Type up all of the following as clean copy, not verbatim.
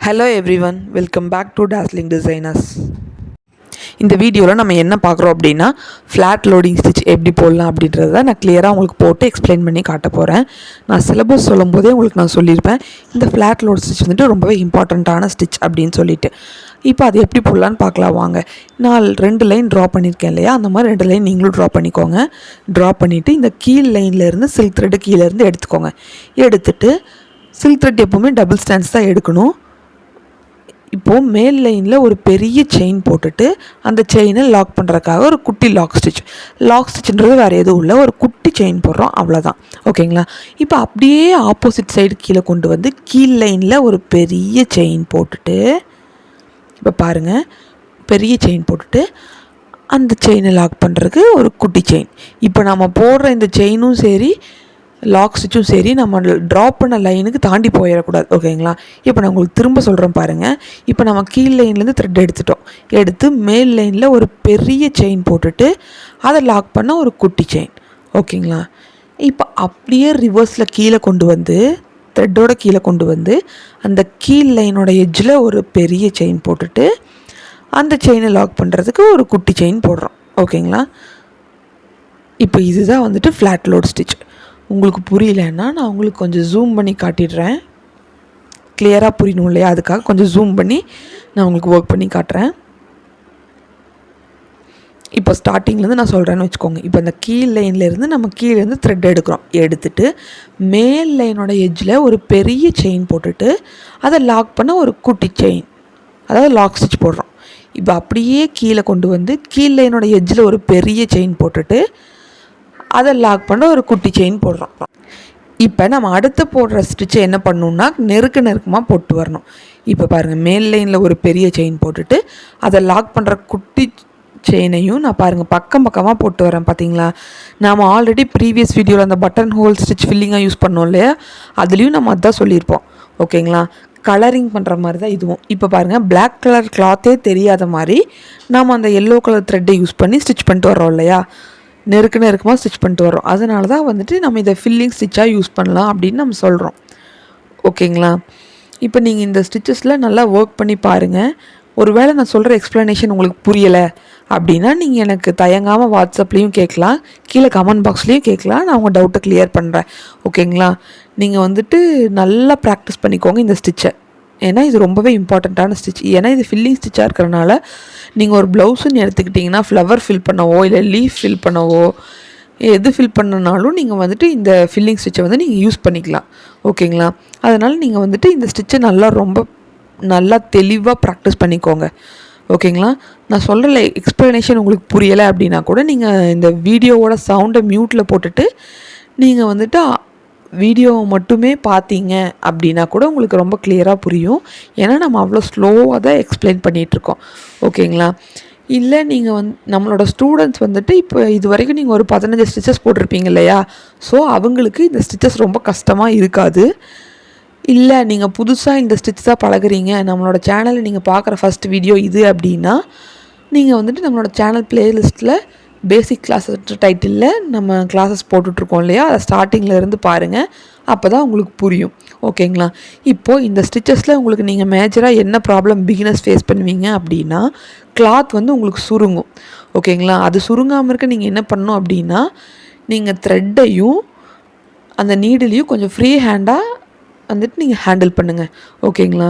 Hello everyone, welcome back to Dazzling Designers. இந்த வீடியோவில் நம்ம என்ன பார்க்குறோம் அப்படின்னா ஃப்ளாட் லோடிங் ஸ்டிச் எப்படி போடலாம் அப்படின்றத நான் கிளியராக உங்களுக்கு போட்டு எக்ஸ்பிளைன் பண்ணி காட்ட போகிறேன். நான் சிலபஸ் சொல்லும் போதே உங்களுக்கு நான் சொல்லியிருப்பேன் இந்த ஃப்ளாட் லோட் ஸ்டிச் வந்துட்டு ரொம்பவே இம்பார்ட்டண்ட்டான ஸ்டிச் அப்படின்னு சொல்லிட்டு. இப்போ அது எப்படி போடலான்னு பார்க்கலாம் வாங்க. நான் 2 லைன் ட்ரா பண்ணியிருக்கேன் இல்லையா, அந்த மாதிரி 2 லைன் நீங்களும் ட்ரா பண்ணிக்கோங்க. ட்ரா பண்ணிவிட்டு இந்த கீழ் லைன்லேருந்து சில்க் த்ரெட்டு கீழேருந்து எடுத்துக்கோங்க. எடுத்துகிட்டு சில்க் த்ரெட் எப்போவுமே டபுள் ஸ்டாண்ட்ஸ் தான் எடுக்கணும். இப்போது மேல் லைனில் ஒரு பெரிய செயின் போட்டுட்டு அந்த செயினை லாக் பண்ணுறதுக்காக ஒரு குட்டி லாக் ஸ்டிச்ன்றது வேறு எதுவும் இல்லை, ஒரு குட்டி செயின் போடுறோம் அவ்வளோதான். ஓகேங்களா? இப்போ அப்படியே ஆப்போசிட் சைடு கீழே கொண்டு வந்து கீழ் லைனில் ஒரு பெரிய செயின் போட்டுட்டு, இப்போ பாருங்கள், பெரிய செயின் போட்டுட்டு அந்த செயினை லாக் பண்ணுறதுக்கு ஒரு குட்டி செயின். இப்போ நம்ம போடுற இந்த செயினும் சரி லாக் ஸ்டிச்சும் சரி நம்ம ட்ராப் பண்ண லைனுக்கு தாண்டி போயிடக்கூடாது. ஓகேங்களா? இப்போ நான் உங்களுக்கு திரும்ப சொல்கிறேன் பாருங்கள். இப்போ நம்ம கீழ் லைன்லேருந்து த்ரெட் எடுத்து மேல் லைனில் ஒரு பெரிய செயின் போட்டுட்டு அதை லாக் பண்ண ஒரு குட்டி செயின். ஓகேங்களா? இப்போ அப்படியே ரிவர்ஸில் கீழே கொண்டு வந்து த்ரெட்டோட கீழே கொண்டு வந்து அந்த கீழ் லைனோட எட்ஜில் ஒரு பெரிய செயின் போட்டுட்டு அந்த செயினை லாக் பண்ணுறதுக்கு ஒரு குட்டி செயின் போடுறோம். ஓகேங்களா? இப்போ இதுதான் வந்துட்டு ஃப்ளாட் லோட் ஸ்டிச். உங்களுக்கு புரியலன்னா நான் உங்களுக்கு கொஞ்சம் ஜூம் பண்ணி காட்டிடுறேன். கிளியராக புரியணும் இல்லையா, அதுக்காக கொஞ்சம் ஜூம் பண்ணி நான் உங்களுக்கு ஒர்க் பண்ணி காட்டுறேன். இப்போ ஸ்டார்டிங்லேருந்து நான் சொல்கிறேன்னு வச்சுக்கோங்க. இப்போ இந்த கீழ் லைன்லேருந்து நம்ம கீழேருந்து த்ரெட் எடுத்துட்டு மேல் லைனோட எட்ஜில் ஒரு பெரிய செயின் போட்டுட்டு அதை லாக் பண்ண ஒரு குட்டி செயின், அதாவது லாக் ஸ்டிச் போடுறோம். இப்போ அப்படியே கீழே கொண்டு வந்து கீழ் லைனோட எட்ஜில் ஒரு பெரிய செயின் போட்டுட்டு அதை லாக் பண்ண ஒரு குட்டி செயின் போடுறோம். இப்போ நம்ம அடுத்து போடுற ஸ்டிச்சை என்ன பண்ணணும்னா நெருக்கமாக போட்டு வரணும். இப்போ பாருங்கள், மேல் லைனில் ஒரு பெரிய செயின் போட்டுட்டு அதை லாக் பண்ணுற குட்டி செயினையும் நான் பாருங்கள் பக்கமாக போட்டு வரேன். பார்த்தீங்களா? நாம் ஆல்ரெடி ப்ரீவியஸ் வீடியோவில் அந்த பட்டன் ஹோல் ஸ்டிச் ஃபில்லிங்காக யூஸ் பண்ணோம் இல்லையா, அதுலேயும் நம்ம அதுதான் சொல்லியிருப்போம். ஓகேங்களா? கலரிங் பண்ணுற மாதிரி தான் இதுவும். இப்போ பாருங்கள், பிளாக் கலர் கிளாத்தே தெரியாத மாதிரி நாம் அந்த எல்லோ கலர் த்ரெட்டை யூஸ் பண்ணி ஸ்டிச் பண்ணிட்டு வரோம் இல்லையா, நெருக்கமாக ஸ்டிச் பண்ணிட்டு வரோம். அதனால தான் வந்துட்டு நம்ம இதை ஃபில்லிங் ஸ்டிச்சாக யூஸ் பண்ணலாம் அப்படின்னு நம்ம சொல்கிறோம். ஓகேங்களா? இப்போ நீங்கள் இந்த ஸ்டிச்சஸில் நல்லா ஒர்க் பண்ணி பாருங்கள். ஒருவேளை நான் சொல்கிற எக்ஸ்ப்ளனேஷன் உங்களுக்கு புரியலை அப்படின்னா நீங்கள் எனக்கு தயங்காமல் வாட்ஸ்அப்லேயும் கேட்கலாம், கீழே கமெண்ட் பாக்ஸ்லேயும் கேட்கலாம். நான் உங்கள் டவுட்டை கிளியர் பண்ணுறேன். ஓகேங்களா? நீங்கள் வந்துட்டு நல்லா ப்ராக்டிஸ் பண்ணிக்கோங்க இந்த ஸ்டிச்சை. ஏன்னா இது ரொம்பவே இம்பார்ட்டண்ட்டான ஸ்டிச். ஏன்னா இது ஃபில்லிங் ஸ்டிச்சாக இருக்கிறனால நீங்கள் ஒரு ப்ளவுஸுன்னு எடுத்துக்கிட்டிங்கன்னா ஃப்ளவர் ஃபில் பண்ணவோ இல்லை லீஃப் ஃபில் பண்ணவோ எது ஃபில் பண்ணனாலும் நீங்கள் வந்துட்டு இந்த ஃபில்லிங் ஸ்டிச்சை வந்து நீங்கள் யூஸ் பண்ணிக்கலாம். ஓகேங்களா? அதனால் நீங்கள் வந்துட்டு இந்த ஸ்டிச்சை நல்லா தெளிவாக ப்ராக்டிஸ் பண்ணிக்கோங்க. ஓகேங்களா? நான் சொல்கிற எக்ஸ்ப்ளனேஷன் உங்களுக்கு புரியலை அப்படின்னா கூட நீங்கள் இந்த வீடியோவோட சவுண்டை மியூட்டில் போட்டுட்டு நீங்கள் வந்துட்டு வீடியோவை மட்டுமே பார்த்தீங்க அப்படின்னா கூட உங்களுக்கு ரொம்ப கிளியராக புரியும். ஏன்னா நம்ம அவ்வளோ ஸ்லோவாக தான் எக்ஸ்பிளைன் பண்ணிகிட்ருக்கோம். ஓகேங்களா? இல்லை நீங்கள் நம்மளோட ஸ்டூடெண்ட்ஸ் வந்துட்டு இப்போ இது வரைக்கும் நீங்கள் ஒரு 15 ஸ்டிச்சஸ் போட்டிருப்பீங்க இல்லையா, ஸோ அவங்களுக்கு இந்த ஸ்டிச்சஸ் ரொம்ப கஷ்டமாக இருக்காது. இல்லை நீங்கள் புதுசாக இந்த ஸ்டிச் தான் பழகுறீங்க, நம்மளோட சேனலில் நீங்கள் பார்க்குற ஃபஸ்ட் வீடியோ இது அப்படின்னா நீங்கள் வந்துட்டு நம்மளோட சேனல் ப்ளேலிஸ்ட்டில் பேசிக் கிளாஸஸ் டைட்டிலில் நம்ம கிளாஸஸ் போட்டுட்ருக்கோம் இல்லையா, அதை ஸ்டார்டிங்கில் இருந்து பாருங்கள். அப்போ தான் உங்களுக்கு புரியும். ஓகேங்களா? இப்போது இந்த ஸ்டிச்சஸில் உங்களுக்கு நீங்கள் மேஜராக என்ன ப்ராப்ளம் பிகினர்ஸ் ஃபேஸ் பண்ணுவீங்க அப்படின்னா கிளாத் வந்து உங்களுக்கு சுருங்கும். ஓகேங்களா? அது சுருங்காமல் இருக்க நீங்கள் என்ன பண்ணணும் அப்படின்னா நீங்கள் த்ரெட்டையும் அந்த நீடிலையும் கொஞ்சம் ஃப்ரீ ஹேண்டாக வந்துட்டு நீங்கள் ஹேண்டில் பண்ணுங்கள். ஓகேங்களா?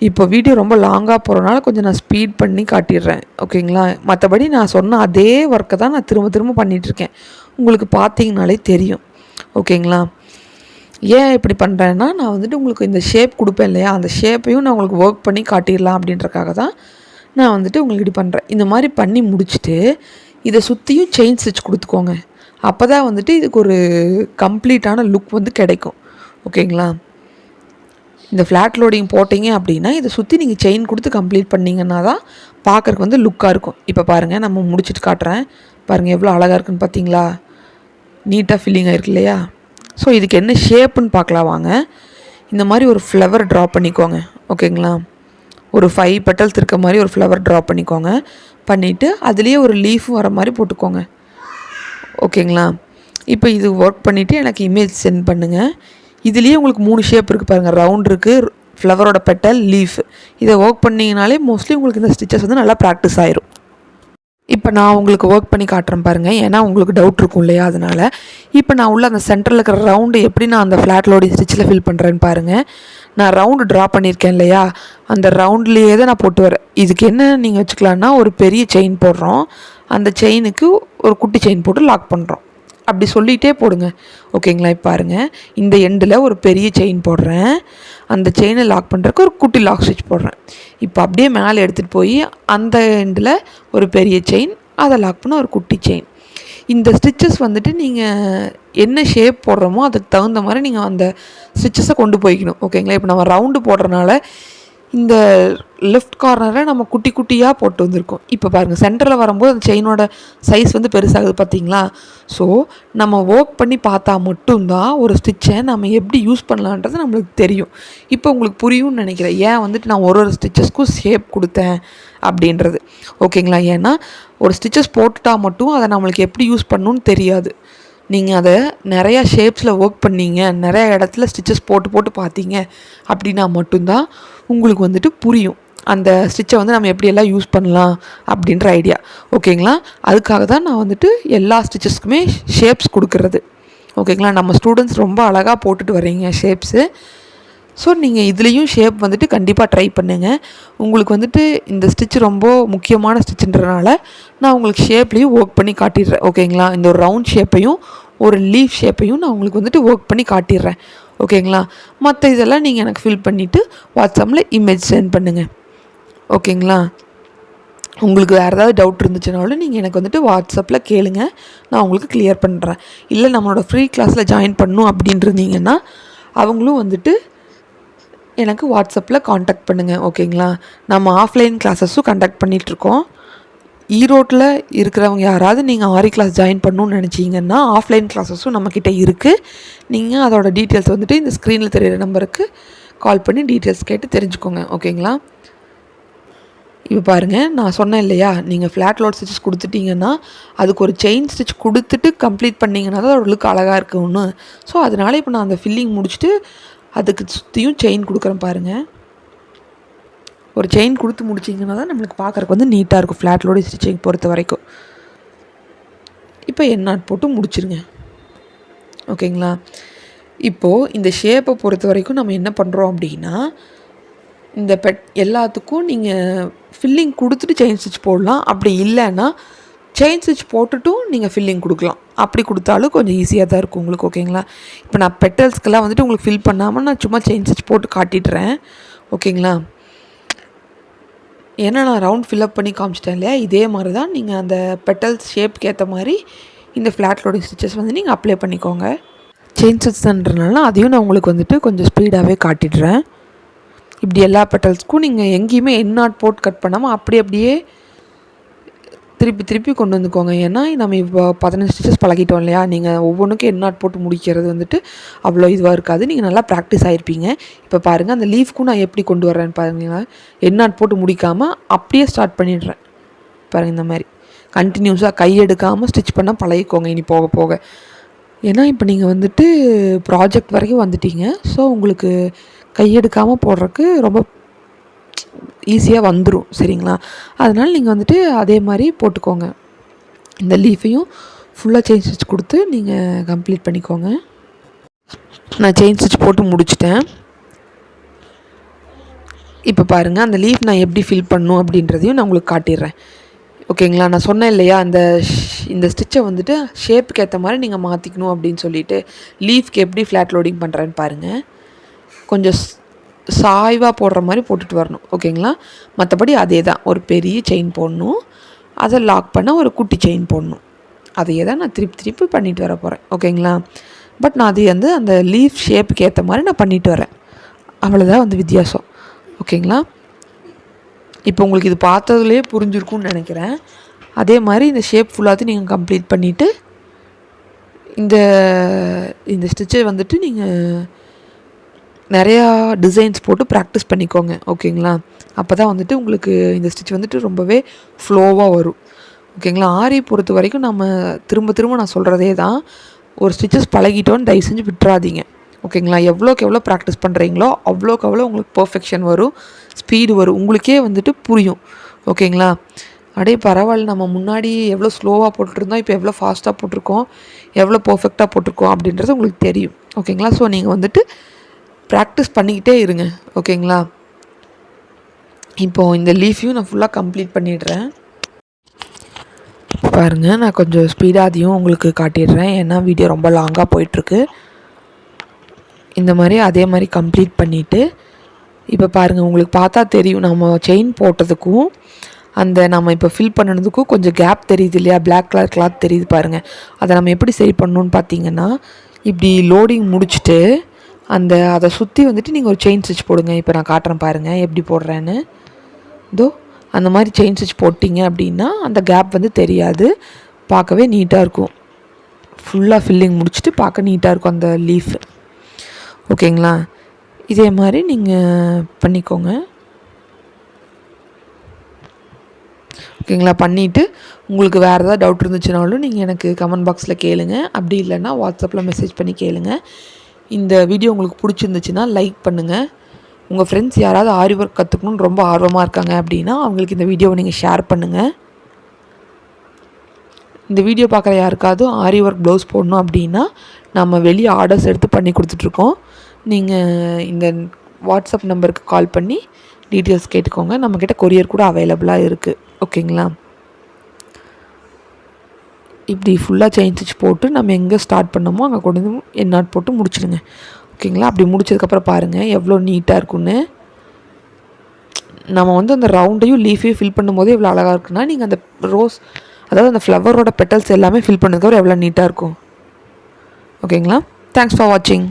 இப்போ வீடியோ ரொம்ப லாங்காக போகிறனால கொஞ்சம் நான் ஸ்பீட் பண்ணி காட்டிடுறேன். ஓகேங்களா? மற்றபடி நான் சொன்ன அதே ஒர்க்கை தான் நான் திரும்ப பண்ணிகிட்ருக்கேன். உங்களுக்கு பார்த்தீங்கனாலே தெரியும். ஓகேங்களா? ஏன் இப்படி பண்ணுறேன்னா நான் வந்துட்டு உங்களுக்கு இந்த ஷேப் கொடுப்பேன் இல்லையா, அந்த ஷேப்பையும் நான் உங்களுக்கு ஒர்க் பண்ணி காட்டிடலாம் அப்படின்றக்காக தான் நான் வந்துட்டு உங்களுக்கு இப்படி பண்ணுறேன். இந்த மாதிரி பண்ணி முடிச்சுட்டு இதை சுற்றியும் செயின் ஸ்டிச் கொடுத்துக்கோங்க. அப்போ தான் வந்துட்டு இதுக்கு ஒரு கம்ப்ளீட்டான லுக் வந்து கிடைக்கும். ஓகேங்களா? இந்த ஃப்ளாட் லோடிங் போட்டிங்க அப்படின்னா இதை சுற்றி நீங்கள் செயின் கொடுத்து கம்ப்ளீட் பண்ணிங்கன்னா தான் பார்க்குறக்கு வந்து லுக்காக இருக்கும். இப்போ பாருங்கள், நம்ம முடிச்சுட்டு காட்டுறேன். பாருங்கள் எவ்வளோ அழகாக இருக்குன்னு பார்த்தீங்களா? நீட்டாக ஃபில்லிங் ஆகிருக்கு இல்லையா? ஸோ இதுக்கு என்ன ஷேப்புன்னு பார்க்கலாம் வாங்க. இந்த மாதிரி ஒரு ஃப்ளவர் ட்ரா பண்ணிக்கோங்க. ஓகேங்களா? ஒரு 5 பெட்டல்ஸ் இருக்க மாதிரி ஒரு ஃப்ளவர் ட்ரா பண்ணிக்கோங்க. பண்ணிவிட்டு அதுலேயே ஒரு லீஃபும் வர மாதிரி போட்டுக்கோங்க. ஓகேங்களா? இப்போ இது ஒர்க் பண்ணிவிட்டு எனக்கு இமேஜ் சென்ட் பண்ணுங்கள். இதுலேயே உங்களுக்கு 3 ஷேப் இருக்குது பாருங்கள். ரவுண்ட் இருக்குது, ஃப்ளவரோட பெட்டல், லீஃப் இதை ஒர்க் பண்ணிங்கனாலே மோஸ்ட்லி உங்களுக்கு இந்த ஸ்டிச்சஸ் வந்து நல்லா ப்ராக்டிஸ் ஆயிரும். இப்போ நான் உங்களுக்கு ஒர்க் பண்ணி காட்டுறேன் பாருங்கள், ஏன்னா உங்களுக்கு டவுட் இருக்கும் இல்லையா, அதனால். இப்போ நான் உள்ள அந்த சென்டரில் இருக்கிற ரவுண்டு எப்படி நான் அந்த ஃப்ளாட் லோடிங் ஸ்டிச்சில் ஃபில் பண்ணுறேன்னு பாருங்கள். நான் ரவுண்டு ட்ரா பண்ணியிருக்கேன் இல்லையா, அந்த ரவுண்ட்லேயே தான் நான் போட்டு வரேன். இதுக்கு என்ன நீங்கள் வச்சுக்கலான்னா, ஒரு பெரிய செயின் போடுறோம், அந்த செயினுக்கு ஒரு குட்டி செயின் போட்டு லாக் பண்ணுறோம். அப்படி சொல்லிகிட்டே போடுங்க, ஓகேங்களா. இப்போ பாருங்கள், இந்த எண்டில் ஒரு பெரிய செயின் போடுறேன், அந்த செயினை லாக் பண்ணுறதுக்கு ஒரு குட்டி லாக் ஸ்டிச் போடுறேன். இப்போ அப்படியே மேலே எடுத்துகிட்டு போய் அந்த எண்டில் ஒரு பெரிய செயின், அதை லாக் பண்ண ஒரு குட்டி செயின். இந்த ஸ்டிச்சஸ் வந்துட்டு நீங்கள் என்ன ஷேப் போடுறோமோ அதுக்கு தகுந்த மாதிரி நீங்கள் அந்த ஸ்டிச்சஸை கொண்டு போய்க்கணும், ஓகேங்களா. இப்போ நம்ம ரவுண்டு போடுறதுனால இந்த லெஃப்ட் கார்னரை நம்ம குட்டி குட்டியாக போட்டு வந்திருக்கோம். இப்போ பாருங்கள், சென்டரில் வரும்போது அந்த செயினோட சைஸ் வந்து பெருசாகுது பார்த்தீங்களா. ஸோ நம்ம ஒர்க் பண்ணி பார்த்தா மட்டும்தான் ஒரு ஸ்டிச்சை நம்ம எப்படி யூஸ் பண்ணலான்றது நம்மளுக்கு தெரியும். இப்போ உங்களுக்கு புரியும்னு நினைக்கிறேன் ஏன் வந்துட்டு நான் ஒரு ஸ்டிச்சஸ்க்கும் ஷேப் கொடுத்தேன் அப்படின்றது, ஓகேங்களா. ஏன்னா ஒரு ஸ்டிச்சஸ் போட்டுட்டால் மட்டும் அதை நம்மளுக்கு எப்படி யூஸ் பண்ணணும்னு தெரியாது. நீங்கள் அதை நிறையா ஷேப்ஸில் ஒர்க் பண்ணீங்க, நிறையா இடத்துல ஸ்டிச்சஸ் போட்டு போட்டு பார்த்தீங்க அப்படின்னா மட்டும்தான் உங்களுக்கு வந்துட்டு புரியும் அந்த ஸ்டிச்சை வந்து நம்ம எப்படியெல்லாம் யூஸ் பண்ணலாம் அப்படின்ற ஐடியா, ஓகேங்களா. அதுக்காக தான் நான் வந்துட்டு எல்லா ஸ்டிச்சஸ்க்குமே ஷேப்ஸ் கொடுக்குறது, ஓகேங்களா. நம்ம ஸ்டூடெண்ட்ஸ் ரொம்ப அழகாக போட்டுட்டு வரீங்க ஷேப்ஸு. ஸோ நீங்கள் இதுலேயும் ஷேப் வந்துட்டு கண்டிப்பாக ட்ரை பண்ணுங்கள். உங்களுக்கு வந்துட்டு இந்த ஸ்டிச் ரொம்ப முக்கியமான ஸ்டிச்சுன்றனால நான் உங்களுக்கு ஷேப்லேயும் ஒர்க் பண்ணி காட்டிடுறேன், ஓகேங்களா. இந்த ஒரு ரவுண்ட் ஷேப்பையும் ஒரு லீஃப் ஷேப்பையும் நான் உங்களுக்கு வந்துட்டு ஒர்க் பண்ணி காட்டிடுறேன், ஓகேங்களா. மற்ற இதெல்லாம் நீங்கள் எனக்கு ஃபில் பண்ணிவிட்டு வாட்ஸ்அப்பில் இமேஜ் சென்ட் பண்ணுங்கள், ஓகேங்களா. உங்களுக்கு வேறு ஏதாவது டவுட் இருந்துச்சுனாலும் நீங்கள் எனக்கு வந்துட்டு வாட்ஸ்அப்பில் கேளுங்க, நான் உங்களுக்கு கிளியர் பண்ணுறேன். இல்லை நம்மளோட ஃப்ரீ கிளாஸில் ஜாயின் பண்ணணும் அப்படின்னு இருந்தீங்கன்னா அவங்களும் வந்துட்டு எனக்கு வாட்ஸ்அப்பில் காண்டாக்ட் பண்ணுங்கள், ஓகேங்களா. நம்ம ஆஃப்லைன் கிளாஸஸும் கண்டக்ட் பண்ணிகிட்ருக்கோம். ஈரோட்டில் இருக்கிறவங்க யாராவது நீங்கள் ஆரி கிளாஸ் ஜாயின் பண்ணணுன்னு நினச்சிங்கன்னா ஆஃப்லைன் கிளாஸஸும் நம்மக்கிட்ட இருக்குது. நீங்கள் அதோட டீட்டெயில்ஸ் வந்துட்டு இந்த ஸ்க்ரீனில் தெரியிற நம்பருக்கு கால் பண்ணி டீட்டெயில்ஸ் கேட்டு தெரிஞ்சுக்கோங்க, ஓகேங்களா. இப்போ பாருங்கள், நான் சொன்னேன் இல்லையா, நீங்கள் ஃப்ளாட் லோட் ஸ்டிச்சஸ் கொடுத்துட்டிங்கன்னா அதுக்கு ஒரு செயின் ஸ்டிச் கொடுத்துட்டு கம்ப்ளீட் பண்ணிங்கன்னா தான் அதோட லுக் அழகாக இருக்குன்னு. ஸோ அதனால் இப்போ நான் அந்த ஃபில்லிங் முடிச்சுட்டு அதுக்கு சுற்றியும் செயின் கொடுக்குறேன் பாருங்கள். ஒரு செயின் கொடுத்து முடிச்சிங்கன்னா தான் நம்மளுக்கு பார்க்குறக்கு வந்து நீட்டாக இருக்கும் ஃப்ளாட் லோடு ஸ்டிச்சிங் பொறுத்த வரைக்கும். இப்போ எண்ணாட் போட்டு முடிச்சிருங்க, ஓகேங்களா. இப்போது இந்த ஷேப்பை பொறுத்த வரைக்கும் நம்ம என்ன பண்ணுறோம் அப்படின்னா, இந்த எல்லாத்துக்கும் நீங்கள் ஃபில்லிங் கொடுத்துட்டு செயின் ஸ்டிச் போடலாம். அப்படி இல்லைன்னா செயின் ஸ்டிச் போட்டுட்டும் நீங்கள் ஃபில்லிங் கொடுக்கலாம். அப்படி கொடுத்தாலும் கொஞ்சம் ஈஸியாக தான் இருக்கும் உங்களுக்கு, ஓகேங்களா. இப்போ நான் பெட்டல்ஸ்க்கெல்லாம் வந்துட்டு உங்களுக்கு ஃபில் பண்ணாமல் நான் சும்மா செயின் ஸ்டிச் போட்டு காட்டிடுறேன், ஓகேங்களா. ஏன்னா நான் ரவுண்ட் ஃபில்அப் பண்ணி காமிச்சிட்டேன் இல்லையா, இதே மாதிரி தான் நீங்கள் அந்த பெட்டல்ஸ் ஷேப்புக்கு ஏற்ற மாதிரி இந்த ஃப்ளாட் லோடிங் ஸ்டிச்சஸ் வந்து நீங்கள் அப்ளை பண்ணிக்கோங்க. செயின் ஸ்டிச்ன்றனால அதையும் நான் உங்களுக்கு வந்துட்டு கொஞ்சம் ஸ்பீடாகவே காட்டிடுறேன். இப்படி எல்லா பெட்டல்ஸ்க்கும் நீங்கள் எங்கேயுமே எண்ணாட் போட்டு கட் பண்ணாமல் அப்படியே திருப்பி கொண்டு வந்துக்கோங்க. ஏன்னா நம்ம இப்போ 15 ஸ்டிச்சஸ் பழகிட்டோம் இல்லையா, நீங்கள் ஒவ்வொன்றுக்கும் எண்ணாட் போட்டு முடிக்கிறது வந்துட்டு அவ்வளோ இதுவாக இருக்காது. நீங்கள் நல்லா ப்ராக்டிஸ் ஆகிருப்பீங்க. இப்போ பாருங்கள், அந்த லீஃப்க்கும் நான் எப்படி கொண்டு வரேன்னு பாருங்கள். எண்ணாட் போட்டு முடிக்காமல் அப்படியே ஸ்டார்ட் பண்ணிடுறேன் பாருங்கள். இந்த மாதிரி கண்டினியூஸாக கையெடுக்காமல் ஸ்டிச் பண்ண பழகிக்கோங்க இனி போக போக. ஏன்னா இப்போ நீங்கள் வந்துட்டு ப்ராஜெக்ட் வரைக்கும் வந்துட்டீங்க. ஸோ உங்களுக்கு கையெடுக்காமல் போடுறதுக்கு ரொம்ப ஈஸியாக வந்துடும், சரிங்களா. அதனால் நீங்கள் வந்துட்டு அதே மாதிரி போட்டுக்கோங்க. இந்த லீஃபையும் ஃபுல்லாக செயின் ஸ்டிச் கொடுத்து நீங்கள் கம்ப்ளீட் பண்ணிக்கோங்க. நான் செயின் ஸ்டிச் போட்டு முடிச்சிட்டேன். இப்போ பாருங்கள், அந்த லீஃப் நான் எப்படி ஃபில் பண்ணணும் அப்படின்றதையும் நான் உங்களுக்கு காட்டிடுறேன், ஓகேங்களா. நான் சொன்னேன் இல்லையா, இந்த ஸ்டிச்சை வந்துட்டு ஷேப்புக்கு ஏற்ற மாதிரி நீங்கள் மாற்றிக்கணும் அப்படின்னு சொல்லிட்டு. லீஃப்க்கு எப்படி ஃப்ளாட் லோடிங் பண்ணுறேன்னு பாருங்கள். கொஞ்சம் சாய்வாக போடுற மாதிரி போட்டுட்டு வரணும், ஓகேங்களா. மற்றபடி அதே தான், ஒரு பெரிய செயின் போடணும், அதை லாக் பண்ண ஒரு குட்டி செயின் போடணும். அதையே தான் நான் திருப்பி பண்ணிட்டு வர போகிறேன், ஓகேங்களா. பட் நான் அது வந்து அந்த லீஃப் ஷேப்புக்கு ஏற்ற மாதிரி நான் பண்ணிட்டு வரேன், அவ்வளோதான் வந்து வித்தியாசம், ஓகேங்களா. இப்போ உங்களுக்கு இது பார்த்ததுலேயே புரிஞ்சிருக்கும்னு நினைக்கிறேன். அதே மாதிரி இந்த ஷேப் ஃபுல்லாத்தையும் நீங்கள் கம்ப்ளீட் பண்ணிவிட்டு இந்த ஸ்டிச்சை வந்துட்டு நீங்கள் நிறையா டிசைன்ஸ் போட்டு ப்ராக்டிஸ் பண்ணிக்கோங்க, ஓகேங்களா. அப்போ தான் வந்துட்டு உங்களுக்கு இந்த ஸ்டிச் வந்துட்டு ரொம்பவே ஃப்ளோவாக வரும், ஓகேங்களா. ஆரி பொறுத்த வரைக்கும் நம்ம திரும்ப நான் சொல்கிறதே தான், ஒரு ஸ்டிச்சஸ் பழகிட்டோன்னு தயவு செஞ்சு விட்டுறாதீங்க, ஓகேங்களா? எவ்வளோக்கு எவ்வளோ ப்ராக்டிஸ் பண்ணுறீங்களோ அவ்வளோக்கு அவ்வளோ உங்களுக்கு பர்ஃபெக்ஷன் வரும், ஸ்பீடு வரும், உங்களுக்கே வந்துட்டு புரியும். ஓகேங்களா? அப்படியே பரவாயில்ல, நம்ம முன்னாடி எவ்வளோ ஸ்லோவாக போட்டுருந்தோம், இப்போ எவ்வளோ ஃபாஸ்ட்டாக போட்டிருக்கோம், எவ்வளோ பர்ஃபெக்டாக போட்டிருக்கோம் அப்படின்றது உங்களுக்கு தெரியும். ஓகேங்களா? ஸோ நீங்கள் வந்துட்டு ப்ராக்டிஸ் பண்ணிக்கிட்டே இருங்க. ஓகேங்களா? இப்போது இந்த லீஃபையும் நான் ஃபுல்லாக கம்ப்ளீட் பண்ணிடுறேன். பாருங்கள், நான் கொஞ்சம் ஸ்பீடாக அதையும் உங்களுக்கு காட்டிடுறேன், ஏன்னா வீடியோ ரொம்ப லாங்காக போயிட்டுருக்கு. இந்த மாதிரி அதே மாதிரி கம்ப்ளீட் பண்ணிவிட்டு இப்போ பாருங்கள், உங்களுக்கு பார்த்தா தெரியும் நம்ம செயின் போட்டதுக்கும் அந்த நம்ம இப்போ ஃபில் பண்ணினதுக்கும் கொஞ்சம் கேப் தெரியுது இல்லையா? பிளாக் கலர் கிளாத் தெரியுது பாருங்கள். அதை நம்ம எப்படி சரி பண்ணணுன்னு பார்த்தீங்கன்னா, இப்படி லோடிங் முடிச்சுட்டு அதை சுற்றி வந்துட்டு நீங்கள் ஒரு செயின் ஸ்டிச் போடுங்க. இப்போ நான் காட்டுறேன் பாருங்கள் எப்படி போடுறேன்னு. இதோ அந்த மாதிரி செயின் ஸ்டிச் போட்டிங்க அப்படின்னா அந்த கேப் வந்து தெரியாது, பார்க்கவே நீட்டாக இருக்கும். ஃபுல்லாக ஃபில்லிங் முடிச்சுட்டு பார்க்க நீட்டாக இருக்கும் அந்த லீஃப். ஓகேங்களா? இதே மாதிரி நீங்கள் பண்ணிக்கோங்க. ஓகேங்களா? பண்ணிவிட்டு உங்களுக்கு வேறு ஏதாவது டவுட் இருந்துச்சுனாலும் நீங்கள் எனக்கு கமெண்ட் பாக்ஸில் கேளுங்க, அப்படி இல்லைன்னா வாட்ஸ்அப்பில் மெசேஜ் பண்ணி கேளுங்க. இந்த வீடியோ உங்களுக்கு பிடிச்சிருந்துச்சுன்னா லைக் பண்ணுங்கள். உங்கள் ஃப்ரெண்ட்ஸ் யாராவது ஆரி ஒர்க் கற்றுக்கணுன்னு ரொம்ப ஆர்வமாக இருக்காங்க அப்படின்னா அவங்களுக்கு இந்த வீடியோவை நீங்கள் ஷேர் பண்ணுங்கள். இந்த வீடியோ பார்க்குற யாருக்காவது ஆரி ஒர்க் ப்ளவுஸ் போடணும் அப்படின்னா நம்ம வெளியே ஆர்டர்ஸ் எடுத்து பண்ணி கொடுத்துட்ருக்கோம். நீங்கள் இந்த வாட்ஸ்அப் நம்பருக்கு கால் பண்ணி டீட்டெயில்ஸ் கேட்டுக்கோங்க. நம்மக்கிட்ட கொரியர் கூட அவைலபிளாக இருக்குது. ஓகேங்களா? இப்படி ஃபுல்லாக செயின் ஸ்டிச் போட்டு நம்ம எங்கே ஸ்டார்ட் பண்ணோமோ அங்கே கொண்டு வந்து எண்ணாட் போட்டு முடிச்சிடுங்க. ஓகேங்களா? அப்படி முடிச்சதுக்கப்புறம் பாருங்கள் எவ்வளோ நீட்டாக இருக்குன்னு. நம்ம வந்து அந்த ரவுண்டையும் லீஃபையும் ஃபில் பண்ணும்போது எவ்வளோ அழகாக இருக்குன்னா, நீங்கள் அந்த ரோஸ், அதாவது அந்த ஃப்ளவரோட பெட்டல்ஸ் எல்லாமே ஃபில் பண்ணதுக்கப்புறம் எவ்வளோ நீட்டாக இருக்கும். ஓகேங்களா? தேங்க்ஸ் ஃபார் வாட்சிங்.